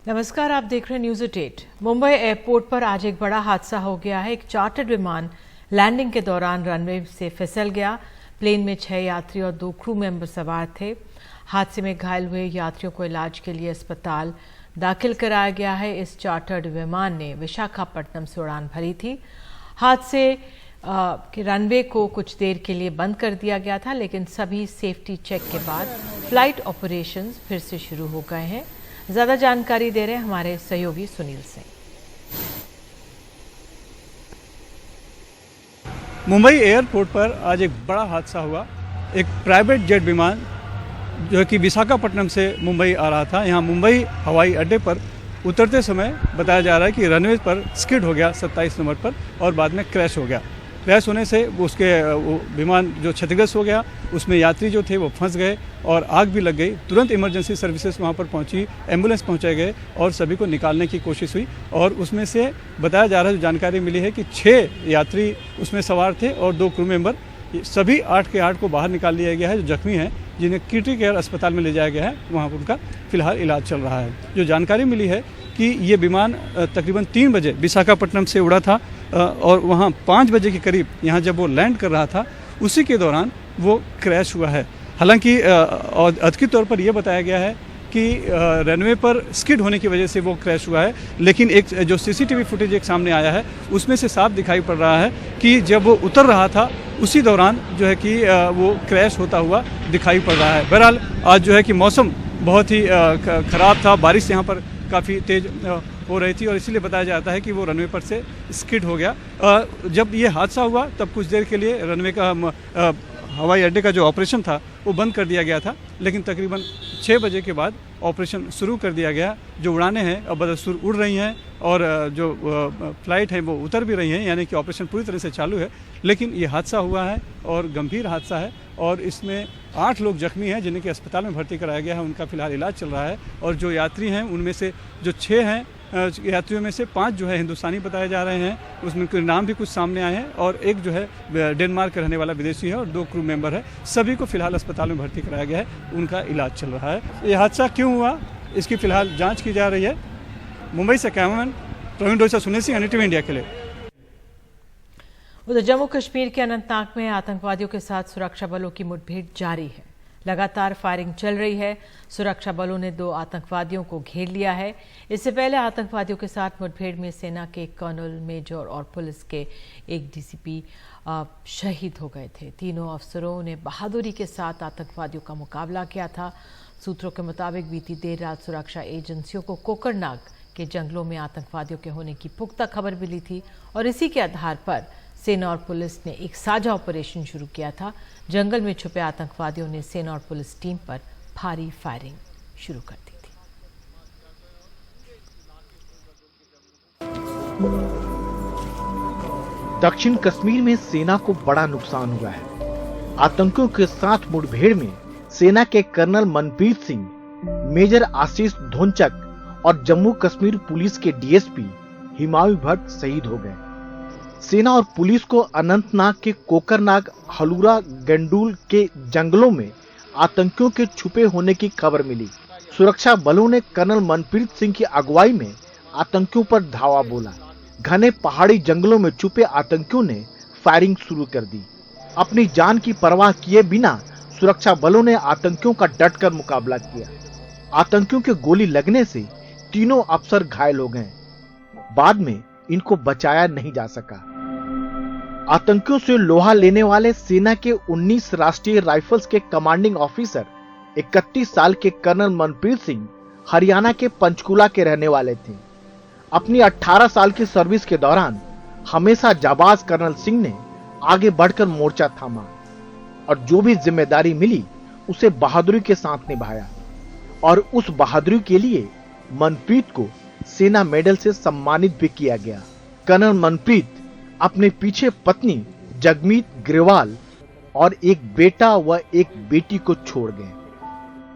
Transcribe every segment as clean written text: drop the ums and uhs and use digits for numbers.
नमस्कार, आप देख रहे हैं न्यूज़ 8। मुंबई एयरपोर्ट पर आज एक बड़ा हादसा हो गया है। एक चार्टर्ड विमान लैंडिंग के दौरान रनवे से फिसल गया। प्लेन में 6 यात्री और 2 क्रू मेंबर सवार थे। हादसे में घायल हुए यात्रियों को इलाज के लिए अस्पताल दाखिल कराया गया है। इस चार्टर्ड विमान ने विशाखापट्टनम से उड़ान भरी थी। हादसे के रनवे को कुछ देर के लिए बंद कर दिया गया था, लेकिन सभी सेफ्टी चेक के बाद फ्लाइट ऑपरेशंस फिर से शुरू हो गए हैं। ज्यादा जानकारी दे रहे हैं हमारे सहयोगी सुनील सिंह। मुंबई एयरपोर्ट पर आज एक बड़ा हादसा हुआ। एक प्राइवेट जेट विमान जो कि विशाखापट्टनम से मुंबई आ रहा था, यहाँ मुंबई हवाई अड्डे पर उतरते समय बताया जा रहा है कि रनवे पर स्किड हो गया 27 नंबर पर और बाद में क्रैश हो गया। क्रैश होने से उसके विमान जो क्षतिग्रस्त हो गया, उसमें यात्री जो थे वो फंस गए और आग भी लग गई। तुरंत इमरजेंसी सर्विसेज वहाँ पर पहुँची, एम्बुलेंस पहुँचाए गए और सभी को निकालने की कोशिश हुई। और उसमें से बताया जा रहा है, जो जानकारी मिली है कि 6 यात्री उसमें सवार थे और 2 क्रू मेंबर। सभी 8 के 8 को बाहर निकाल लिया गया है। जो जख्मी हैं, जिन्हें क्रिटिकल केयर अस्पताल में ले जाया गया है, वहाँ पर उनका फिलहाल इलाज चल रहा है। जो जानकारी मिली है कि ये विमान तकरीबन 3 बजे विशाखापट्टनम से उड़ा था और वहाँ 5 बजे के करीब यहाँ जब वो लैंड कर रहा था, उसी के दौरान वो क्रैश हुआ है। हालांकि अधिकृत तौर पर यह बताया गया है कि रनवे पर स्किड होने की वजह से वो क्रैश हुआ है, लेकिन एक जो सीसीटीवी फुटेज एक सामने आया है, उसमें से साफ दिखाई पड़ रहा है कि जब वो उतर रहा था उसी दौरान जो है कि वो क्रैश होता हुआ दिखाई पड़ रहा है। बहरहाल आज जो है कि मौसम बहुत ही ख़राब था, बारिश यहाँ पर काफ़ी तेज़ हो रही थी और इसीलिए बताया जाता है कि वो रनवे पर से स्किड हो गया। जब ये हादसा हुआ तब कुछ देर के लिए रनवे का हवाई अड्डे का जो ऑपरेशन था वो बंद कर दिया गया था, लेकिन तकरीबन 6 बजे के बाद ऑपरेशन शुरू कर दिया गया। जो उड़ानें हैं अब बदस्तूर उड़ रही हैं और जो फ्लाइट है वो उतर भी रही हैं, यानी कि ऑपरेशन पूरी तरह से चालू है। लेकिन ये हादसा हुआ है और गंभीर हादसा है और इसमें 8 लोग जख्मी हैं, जिन्हें कि अस्पताल में भर्ती कराया गया है। उनका फिलहाल इलाज चल रहा है और जो यात्री हैं उनमें से जो 6 हैं यात्रियों में से 5 जो है हिंदुस्तानी बताए जा रहे हैं, उसमें कोई नाम भी कुछ सामने आए हैं और एक जो है डेनमार्क का रहने वाला विदेशी है और 2 क्रू मेंबर है। सभी को फिलहाल अस्पताल में भर्ती कराया गया है, उनका इलाज चल रहा है। ये हादसा क्यों हुआ, इसकी फिलहाल जांच की जा रही है। मुंबई से cameraman Praveen Dosa, Sunil Singh, NDTV India के लिए। उधर जम्मू कश्मीर के अनंतनाग में आतंकवादियों के साथ सुरक्षा बलों की मुठभेड़ जारी है। लगातार फायरिंग चल रही है। सुरक्षा बलों ने 2 आतंकवादियों को घेर लिया है। इससे पहले आतंकवादियों के साथ मुठभेड़ में सेना के कर्नल, मेजर और पुलिस के एक DCP शहीद हो गए थे। तीनों अफसरों ने बहादुरी के साथ आतंकवादियों का मुकाबला किया था। सूत्रों के मुताबिक बीती देर रात सुरक्षा एजेंसियों को कोकरनाग के जंगलों में आतंकवादियों के होने की पुख्ता खबर मिली थी और इसी के आधार पर सेना और पुलिस ने एक साझा ऑपरेशन शुरू किया था। जंगल में छुपे आतंकवादियों ने सेना और पुलिस टीम पर भारी फायरिंग शुरू कर दी थी। दक्षिण कश्मीर में सेना को बड़ा नुकसान हुआ है। आतंकियों के साथ मुठभेड़ में सेना के कर्नल मनप्रीत सिंह, मेजर आशीष धोनचक और जम्मू कश्मीर पुलिस के DSP हिमायू भट्ट शहीद हो गए। सेना और पुलिस को अनंतनाग के कोकरनाग, हलूरा, गंडूल के जंगलों में आतंकियों के छुपे होने की खबर मिली। सुरक्षा बलों ने कर्नल मनप्रीत सिंह की अगुवाई में आतंकियों पर धावा बोला। घने पहाड़ी जंगलों में छुपे आतंकियों ने फायरिंग शुरू कर दी। अपनी जान की परवाह किए बिना सुरक्षा बलों ने आतंकियों का डटकर मुकाबला किया। आतंकियों के गोली लगने से तीनों अफसर घायल हो गए। बाद में इनको बचाया नहीं जा सका। आतंकियों से लोहा लेने वाले सेना के 19 राष्ट्रीय राइफल्स के कमांडिंग ऑफिसर 31 साल के कर्नल मनप्रीत सिंह हरियाणा के पंचकुला के रहने वाले थे। अपनी 18 साल की सर्विस के दौरान हमेशा जाबाज कर्नल सिंह ने आगे बढ़कर मोर्चा थामा और जो भी जिम्मेदारी मिली उसे बहादुरी के साथ निभाया और उस बहादुरी के लिए मनप्रीत को सेना मेडल से सम्मानित भी किया गया। कर्नल मनप्रीत अपने पीछे पत्नी जगमीत ग्रेवाल और एक बेटा व एक बेटी को छोड़ गए।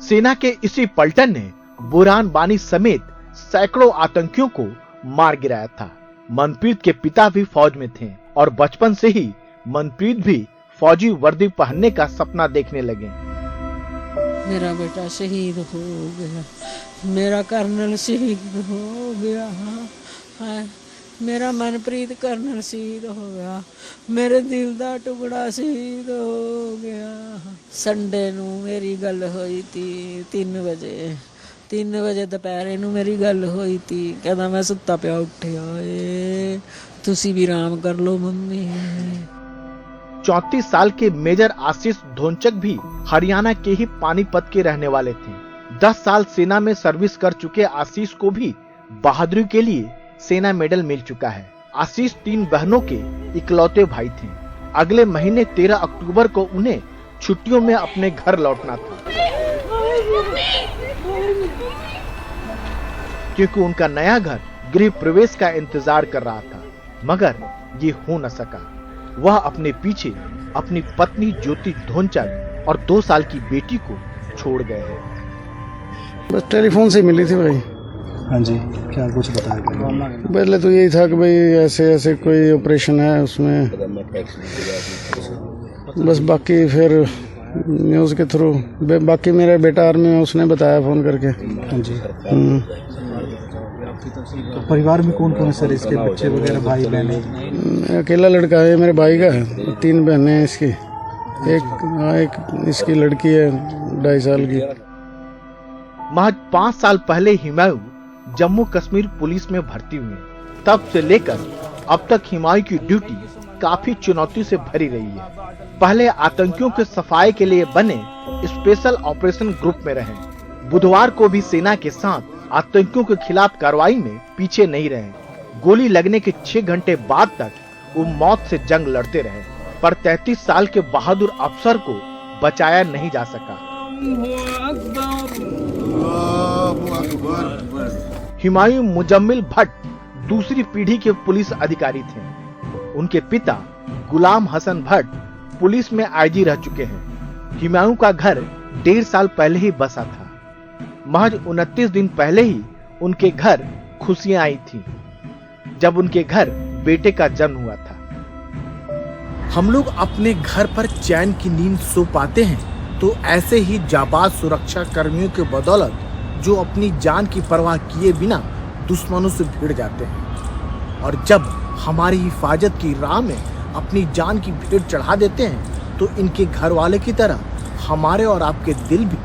सेना के इसी पलटन ने बुरहान वानी समेत सैकड़ों आतंकियों को मार गिराया था। मनप्रीत के पिता भी फौज में थे और बचपन से ही मनप्रीत भी फौजी वर्दी पहनने का सपना देखने लगे। मेरा बेटा शहीद हो गया, मेरा कर्नल शहीद हो गया, हाय मेरा मनप्रीत कर्नल शहीद हो गया, मेरे दिल दा टुकड़ा शहीद हो गया। संडे नू मेरी गल होई थी 3 वजे दोपहरे नू मेरी गल होई थी, कहना मैं सुत्ता पिया उठिया ए तुसी भी आराम कर लो मम्मी। 34 साल के मेजर आशीष धोनचक भी हरियाणा के ही पानीपत के रहने वाले थे। 10 साल सेना में सर्विस कर चुके आशीष को भी बहादुरी के लिए सेना मेडल मिल चुका है। आशीष 3 बहनों के इकलौते भाई थे। अगले महीने 13 अक्टूबर को उन्हें छुट्टियों में अपने घर लौटना था, क्योंकि उनका नया घर गृह प्रवेश का इंतजार कर रहा था, मगर ये हो न सका। वह अपने पीछे अपनी पत्नी ज्योति धोनचक और 2 साल की बेटी को छोड़ गए हैं। बस टेलीफोन से मिली थी भाई। हाँ जी, क्या कुछ बताया? पहले तो यही था कि भाई ऐसे ऐसे कोई ऑपरेशन है उसमें, बस बाकी फिर न्यूज़ के थ्रू, बाकी मेरा बेटा आर्मी में, उसने बताया फ़ोन करके। हाँ जी। तो परिवार में कौन कौन है सर इसके? बच्चे वगैरह, भाई बहन? अकेला लड़का है, मेरे भाई का है। 3 बहनें हैं इसकी, एक इसकी लड़की है 2.5 साल की। महज 5 साल पहले हुमायूं जम्मू कश्मीर पुलिस में भर्ती हुए। तब से लेकर अब तक हुमायूं की ड्यूटी काफी चुनौती से भरी रही है। पहले आतंकियों के सफाई के लिए बने स्पेशल ऑपरेशन ग्रुप में रहे। बुधवार को भी सेना के साथ आतंकियों के खिलाफ कार्रवाई में पीछे नहीं रहे। गोली लगने के 6 घंटे बाद तक वो मौत से जंग लड़ते रहे, पर 33 साल के बहादुर अफसर को बचाया नहीं जा सका। हुमायूं मुजम्मिल भट्ट दूसरी पीढ़ी के पुलिस अधिकारी थे। उनके पिता गुलाम हसन भट्ट पुलिस में आईजी रह चुके हैं। हुमायूं का घर 1.5 साल पहले ही बसा था। महज 29 दिन पहले ही उनके घर खुशियां आई थी, जब उनके घर बेटे का जन्म हुआ था। हम लोग अपने घर पर चैन की नींद सो पाते हैं तो ऐसे ही जाबाज सुरक्षा कर्मियों के बदौलत जो अपनी जान की परवाह किए बिना दुश्मनों से भिड़ जाते हैं, और जब हमारी हिफाजत की राह में अपनी जान की भीड़ चढ़ा देते हैं तो इनके घर वाले की तरह हमारे और आपके दिल भी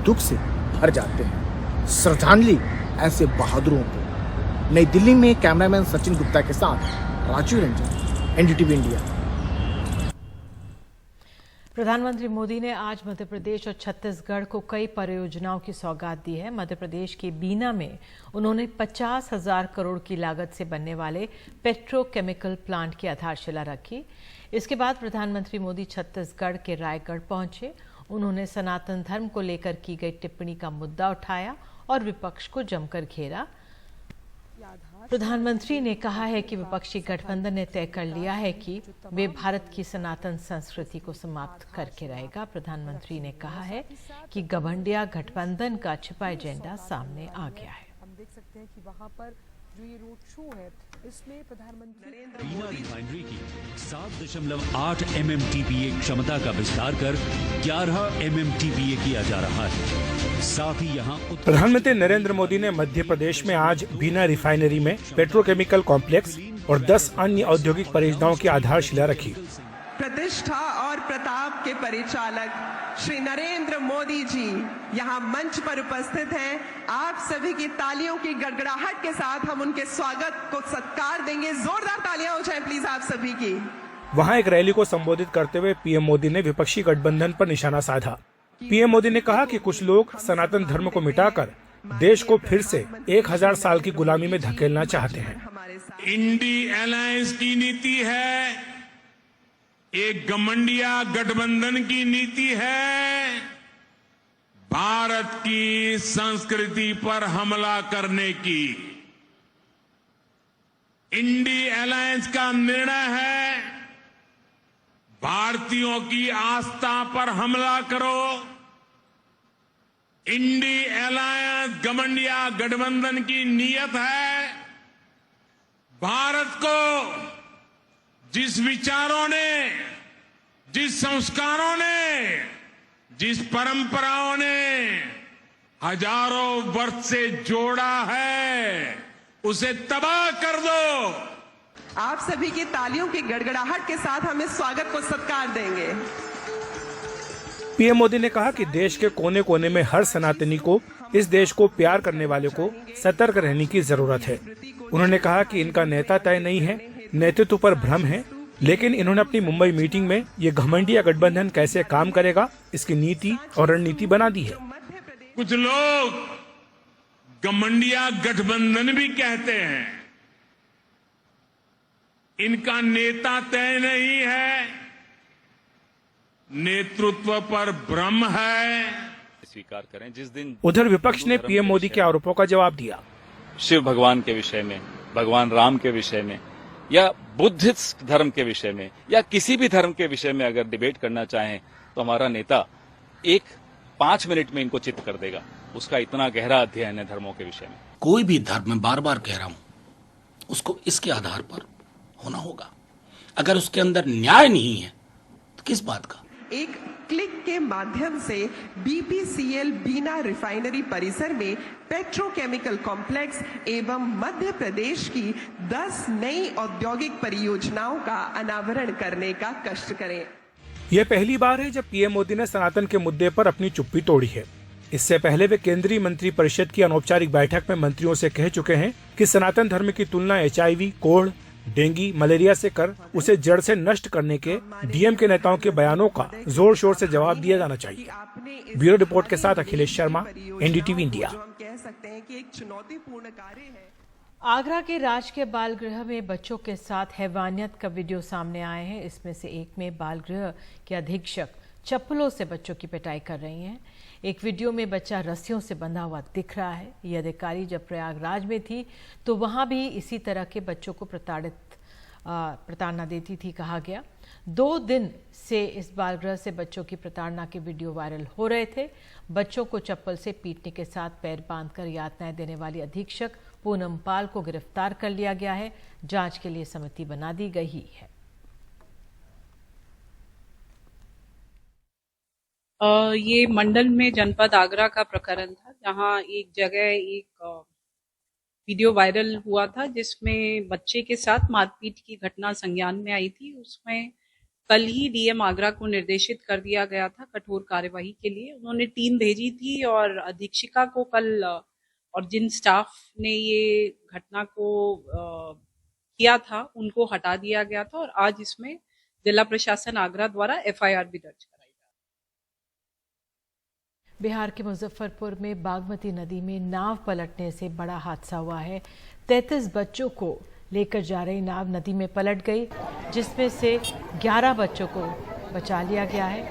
दुख से भर जाते हैं। श्रद्धांजलि ऐसे बहादुरों को। नई दिल्ली में कैमरामैन सचिन गुप्ता के साथ राजीव रंजन, एनडीटीवी इंडिया। प्रधानमंत्री मोदी ने आज मध्य प्रदेश और छत्तीसगढ़ को कई परियोजनाओं की सौगात दी है। मध्य प्रदेश के बीना में उन्होंने 50,000 करोड़ की लागत से बनने वाले पेट्रोकेमिकल प्लांट की आधारशिला रखी। इसके बाद प्रधानमंत्री मोदी छत्तीसगढ़ के रायगढ़ पहुंचे। उन्होंने सनातन धर्म को लेकर की गई टिप्पणी का मुद्दा उठाया और विपक्ष को जमकर घेरा। प्रधानमंत्री ने कहा है कि विपक्षी गठबंधन ने तय कर लिया है कि वे भारत की सनातन संस्कृति को समाप्त करके रहेगा। प्रधानमंत्री ने कहा है कि गठबंधन गठबंधन का छिपा एजेंडा सामने आ गया है। हम देख सकते हैं कि वहां पर जो ये रोड शो है इसमें प्रधानमंत्री बीना रिफाइनरी की 7.8 MMTPA क्षमता का विस्तार कर 11 MMTPA किया जा रहा है। साथ ही यहाँ प्रधानमंत्री नरेंद्र मोदी ने मध्य प्रदेश में आज बीना रिफाइनरी में पेट्रोकेमिकल कॉम्प्लेक्स और 10 अन्य औद्योगिक परियोजनाओं की आधारशिला रखी। प्रतिष्ठा और प्रताप के परिचालक श्री नरेंद्र मोदी जी यहाँ मंच पर उपस्थित हैं। आप सभी की तालियों की गड़गड़ाहट के साथ हम उनके स्वागत को सत्कार देंगे। जोरदार तालियां हो जाए प्लीज आप सभी की। वहाँ एक रैली को संबोधित करते हुए पीएम मोदी ने विपक्षी गठबंधन पर निशाना साधा। पीएम मोदी ने कहा कि कुछ लोग सनातन धर्म को मिटाकर देश को फिर से 1000 साल की गुलामी में धकेलना चाहते हैं। इंडी अलायंस की नीति है, एक गठबंडिया गठबंधन की नीति है, भारत की संस्कृति पर हमला करने की। इंडी अलायंस का निर्णय है भारतीयों की आस्था पर हमला करो। इंडी अलायंस गठबंडिया गठबंधन की नीयत है भारत को जिस विचारों ने, जिस संस्कारों ने जिस परंपराओं ने हजारों वर्ष से जोड़ा है उसे तबाह कर दो। आप सभी की तालियों की गड़गड़ाहट के साथ हम इस स्वागत को सत्कार देंगे। पीएम मोदी ने कहा कि देश के कोने कोने में हर सनातनी को, इस देश को प्यार करने वाले को सतर्क रहने की जरूरत है। उन्होंने कहा कि इनका नेता तय नहीं है, नेतृत्व पर भ्रम है, लेकिन इन्होंने अपनी मुंबई मीटिंग में ये घमंडिया गठबंधन कैसे काम करेगा इसकी नीति और रणनीति बना दी है। कुछ लोग घमंडिया गठबंधन भी कहते हैं। इनका नेता तय नहीं है, नेतृत्व पर भ्रम है। स्वीकार करें जिस दिन उधर विपक्ष ने पीएम मोदी के आरोपों का जवाब दिया। शिव भगवान के विषय में, भगवान राम के विषय में या बुद्धिस्ट धर्म के विषय में या किसी भी धर्म के विषय में अगर डिबेट करना चाहें तो हमारा नेता 5 मिनट में इनको चित्त कर देगा। उसका इतना गहरा अध्ययन है धर्मों के विषय में। कोई भी धर्म, मैं बार बार कह रहा हूं, उसको इसके आधार पर होना होगा। अगर उसके अंदर न्याय नहीं है तो किस बात का? एक क्लिक के माध्यम से बीपीसीएल बीना रिफाइनरी परिसर में पेट्रोकेमिकल कॉम्प्लेक्स एवं मध्य प्रदेश की 10 नई औद्योगिक परियोजनाओं का अनावरण करने का कष्ट करें। यह पहली बार है जब पीएम मोदी ने सनातन के मुद्दे पर अपनी चुप्पी तोड़ी है। इससे पहले वे केंद्रीय मंत्री परिषद की अनौपचारिक बैठक में मंत्रियों से कह चुके हैं कि सनातन धर्म की तुलना HIV, कोढ़, डेंगू, मलेरिया से कर उसे जड़ से नष्ट करने के डीएम के नेताओं के बयानों का जोर शोर से जवाब दिया जाना चाहिए। ब्यूरो रिपोर्ट के साथ अखिलेश शर्मा, एनडीटीवी इंडिया। आगरा के राजकीय बाल गृह में बच्चों के साथ हैवानियत का वीडियो सामने आए हैं। इसमें से एक में बाल गृह के अधीक्षक चप्पलों से बच्चों की पिटाई कर रही हैं। एक वीडियो में बच्चा रस्सियों से बंधा हुआ दिख रहा है। ये अधिकारी जब प्रयागराज में थी तो वहां भी इसी तरह के बच्चों को प्रताड़ना देती थी, कहा गया। 2 दिन से इस बाल गृह से बच्चों की प्रताड़ना के वीडियो वायरल हो रहे थे। बच्चों को चप्पल से पीटने के साथ पैर बांधकर यातनाएं देने वाली अधीक्षक पूनम पाल को गिरफ्तार कर लिया गया है। जांच के लिए समिति बना दी गई है। ये मंडल में जनपद आगरा का प्रकरण था, जहां एक जगह एक वीडियो वायरल हुआ था जिसमें बच्चे के साथ मारपीट की घटना संज्ञान में आई थी। उसमें कल ही डीएम आगरा को निर्देशित कर दिया गया था कठोर कार्यवाही के लिए। उन्होंने टीम भेजी थी और अधीक्षिका को कल और जिन स्टाफ ने ये घटना को किया था उनको हटा दिया गया था और आज इसमें जिला प्रशासन आगरा द्वारा FIR भी दर्ज कराई। बिहार के मुजफ्फरपुर में बागमती नदी में नाव पलटने से बड़ा हादसा हुआ है। 33 बच्चों को लेकर जा रही नाव नदी में पलट गई, जिसमें से 11 बच्चों को बचा लिया गया है,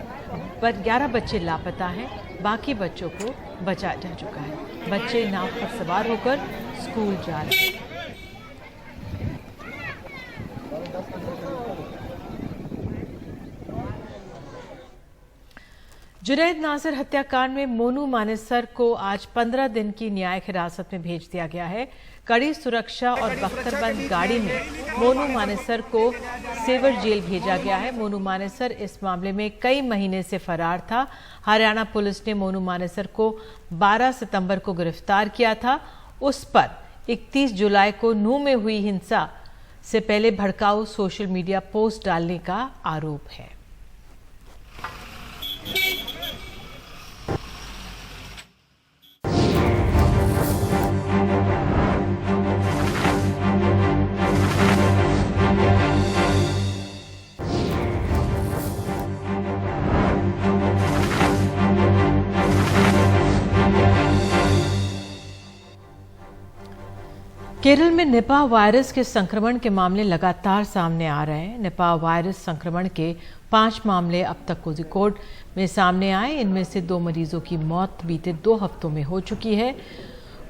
पर 11 बच्चे लापता हैं। बाकी बच्चों को बचाया जा चुका है। बच्चे नाव पर सवार होकर स्कूल जा रहे हैं। जुनैद नासिर हत्याकांड में मोनू मानेसर को आज 15 दिन की न्यायिक हिरासत में भेज दिया गया है। कड़ी सुरक्षा और बख्तरबंद गाड़ी में मोनू मानेसर को सेवर जेल भेजा गया है। मोनू मानेसर इस मामले में कई महीने से फरार था। हरियाणा पुलिस ने मोनू मानेसर को 12 सितंबर को गिरफ्तार किया था। उस पर 31 जुलाई को नूह में हुई हिंसा से पहले भड़काऊ सोशल मीडिया पोस्ट डालने का आरोप है। केरल में निपाह वायरस के संक्रमण के मामले लगातार सामने आ रहे हैं। निपाह वायरस संक्रमण के 5 मामले अब तक कोझिकोड में सामने आए। इनमें से 2 मरीजों की मौत बीते 2 हफ्तों में हो चुकी है।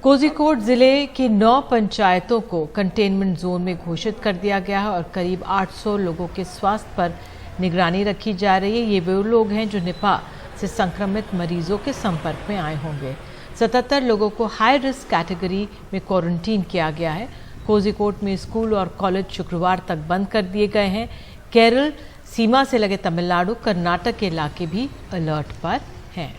कोझिकोड जिले की 9 पंचायतों को कंटेनमेंट जोन में घोषित कर दिया गया है और करीब 800 लोगों के स्वास्थ्य पर निगरानी रखी जा रही है। ये वो लोग हैं जो निपाह से संक्रमित मरीजों के संपर्क में आए होंगे। 77 लोगों को हाई रिस्क कैटेगरी में क्वारंटीन किया गया है। कोझिकोड में स्कूल और कॉलेज शुक्रवार तक बंद कर दिए गए हैं। केरल सीमा से लगे तमिलनाडु, कर्नाटक के इलाके भी अलर्ट पर हैं।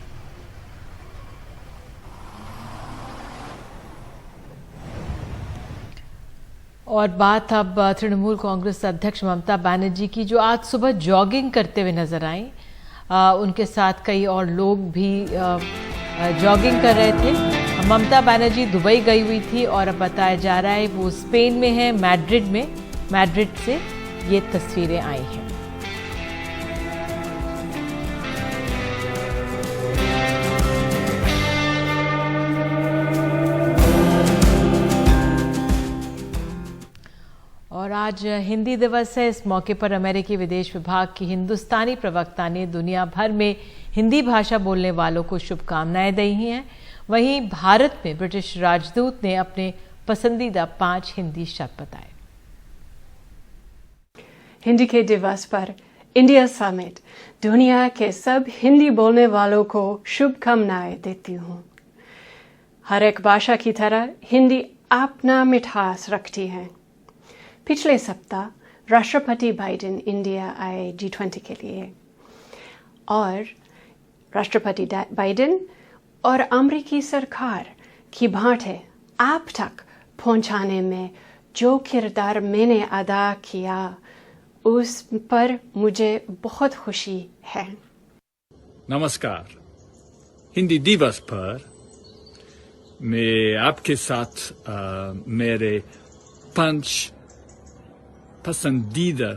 और बात अब तृणमूल कांग्रेस अध्यक्ष ममता बनर्जी की, जो आज सुबह जॉगिंग करते हुए नजर आई। उनके साथ कई और लोग भी जॉगिंग कर रहे थे। ममता बनर्जी दुबई गई हुई थी और अब बताया जा रहा है वो स्पेन में है, मैड्रिड से ये तस्वीरें आई हैं। और आज हिंदी दिवस है। इस मौके पर अमेरिकी विदेश विभाग की हिंदुस्तानी प्रवक्ता ने दुनिया भर में हिंदी भाषा बोलने वालों को शुभकामनाएं दी हैं। वहीं भारत में ब्रिटिश राजदूत ने अपने पसंदीदा 5 हिंदी शब्द बताए। हिंदी के दिवस पर इंडिया समिट दुनिया के सब हिंदी बोलने वालों को शुभकामनाएं देती हूँ। हर एक भाषा की तरह हिंदी अपना मिठास रखती है। पिछले सप्ताह राष्ट्रपति बाइडेन इंडिया आए G20 के लिए और राष्ट्रपति बाइडेन और अमेरिकी सरकार की बातें आप तक पहुंचाने में जो किरदार मैंने अदा किया उस पर मुझे बहुत खुशी है। नमस्कार। हिंदी दिवस पर मैं आपके साथ मेरे 5 पसंदीदा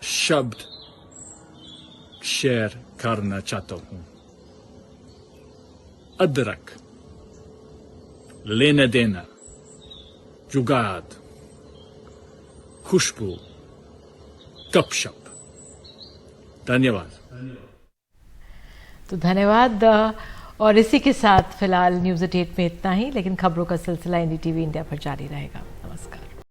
शब्द शेयर करना चाहता हूं। अदरक, लेना देना, जुगाड़, खुशबू, गपशप। धन्यवाद। तो धन्यवाद। और इसी के साथ फिलहाल न्यूज़ 8 में इतना ही, लेकिन खबरों का सिलसिला NDTV इंडिया पर जारी रहेगा। नमस्कार।